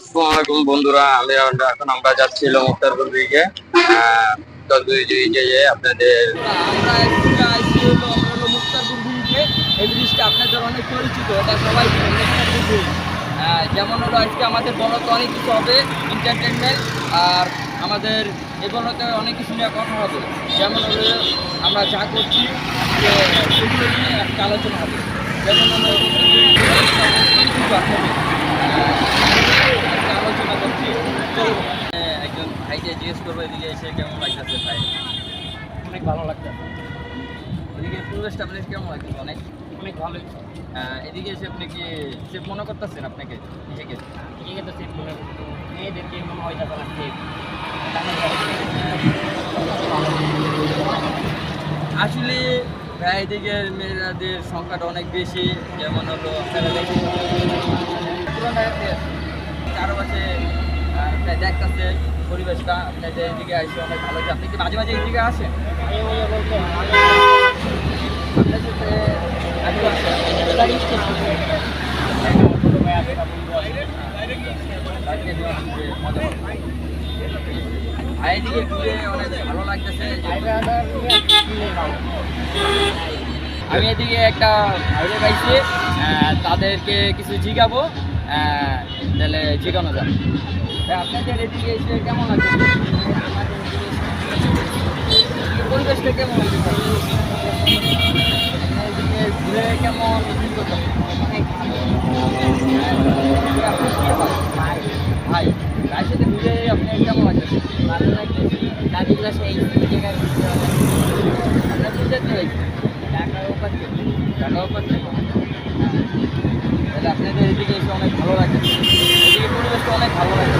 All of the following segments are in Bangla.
আসসালামু আলাইকুম বন্ধুরা, এখন আমরা যাচ্ছিলাম উত্তরপুর দিকে। তো আপনাদের আমরা একটু আইসি হলো মুক্তারপুর ব্রিজে। এই ব্রিজটা আপনাদের অনেক পরিচিত, এটা সবাই মুক্তারপুর ব্রিজ। যেমন হলো আজকে আমাদের বলতে অনেক কিছু হবে, এন্টারটেনমেন্ট। আর আমাদের এই বলতে অনেক কিছু নিয়ে কথা হবে। যেমন হলো আমরা যা করছি যে সেগুলো নিয়ে একটা আলোচনা হবে। যেমন হলো একটা আলোচনা করছি। একজন ভাইকে জিজ্ঞেস করবো এদিকে এসে কেমন লাগতেছে ভাই। অনেক ভালো লাগতেছে। এদিকে পরিবেশটা আপনার কেমন লাগতেছে? অনেক অনেক ভালো। এদিকে এসে আপনি কি সেফ মনে করতেছেন আপনাকে নিজেকে? ঠিক আছে, সেফ মনে করতো মেয়েদেরকে মনে হয় যাবে না সেফ। আসলে ভাই এদিকে মেয়েদের সংখ্যাটা অনেক বেশি। যেমন হলো চারপাশে প্রায় দেখতেছে পরিবেশটা আপনাদের এদিকে আসে অনেক ভালো। আপনি কি মাঝে মাঝে এদিকে আসেন? বলতো আপনার সাথে আমিও এদিকে ঘুরে অনেক ভালো লাগতেছে। আমি এদিকে একটা ভাইরে পাইছি, তাদেরকে কিছু জিগাবো, তাহলে জিগানো যাবে। আপনাদের এদিকে এসে কেমন লাগছে? পরিবেশটা কেমন লাগছে? এদিকে ঘুরে কেমন ফিল করতে? অনেক ভাই ভাইয়ের সাথে ঘুরে আপনার কেমন লাগছে? ভালো লাগছে। গাড়িগুলো সেই জায়গায় আপনার বুঝতে হয়েছে ঢাকার ওপর থেকে। তাহলে আপনাদের এদিকে এসে অনেক ভালো লাগছে। এদিকে পরিবেশটা অনেক ভালো লাগছে।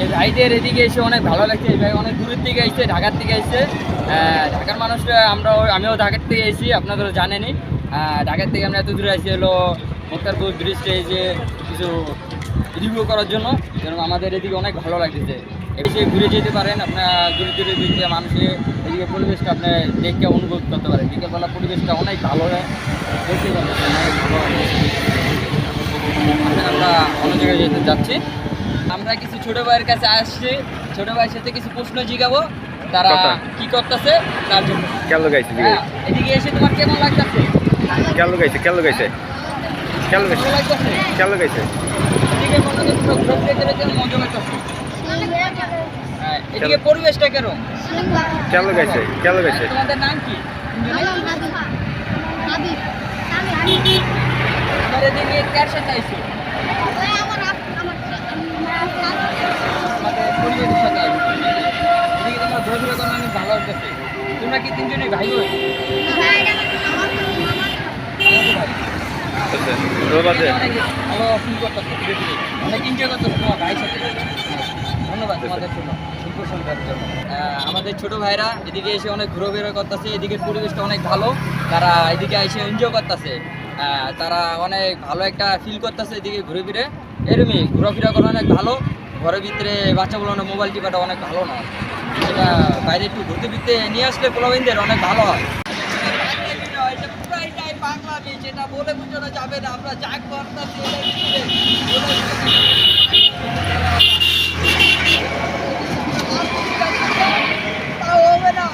এই ভাইদের এদিকে এসে অনেক ভালো লাগছে। এই ভাই অনেক দূরের থেকে এসছে, ঢাকার থেকে এসছে। ঢাকার মানুষরা আমিও ঢাকার থেকে এসেছি, আপনাদেরও জানেনই। ঢাকার থেকে আমরা এত দূরে আসছি হলো মুক্তারপুর ব্রিজটা এই যে কিছু রিভিউ করার জন্য। যেরকম আমাদের এদিকে অনেক ভালো লাগতেছে। এসে ঘুরে যেতে পারেন, আপনার দূরে দূরে দিকে মানুষের এদিকে পরিবেশটা আপনি দেখে অনুভব করতে পারেন। বিকেলবেলা পরিবেশটা অনেক ভালো দেখতে পাবেন, অনেক ভালো। আমরা অন্য জায়গায় যেতে যাচ্ছি। আমরা কিছু ছোটো ভাইয়ের কাছে আসছি, ছোটো ভাইয়ের সাথে কিছু প্রশ্ন জিগাবো তারা কি করতেছে তার জন্য। এদিকে এসে তোমার কেমন লাগতেছে? এদিকে মনে করছো ঘুরতে গেলে কেমন মজা লাগতেছে? এদিকে পরিবেশটা কেরম? তোমাদের নাম কি? তোমার এদিকে কার সাথে আইছো? আমাদের পরিবারের সাথে আইছো। এদিকে তোমার ঘোরাফেরা করানো অনেক ভালো লাগতেছে। তোমরা কি তিনজনই ভাই বোন? অনেক ভালো ফিল করতেছে, অনেক এনজয় করতেছে তোমার ভাইয়ের সাথে। ধন্যবাদ তোমাদের জন্য, সুপ্রশংসার জন্য। আমাদের ছোট ভাইরা এদিকে এসে অনেক ঘোরাফেরা করতেছে। এদিকের পরিবেশটা অনেক ভালো, তারা এদিকে এসে এনজয় করতেছে। তারা অনেক ভালো একটা ফিল করতেছে এদিকে ঘুরে ফিরে। এরমই ঘোরাফেরা করা অনেক ভালো। ঘরের ভিতরে বাচ্চাগুলো মোবাইল টিপাটা অনেক ভালো না, এটা বাইরে একটু ঘুরতে ফিরতে নিয়ে আসলে পোলাবিনদের অনেক ভালো হয়। বাংলাদেশ এটা বলে বোঝানো যাবে না, আমরা যা করতেছি হবে না।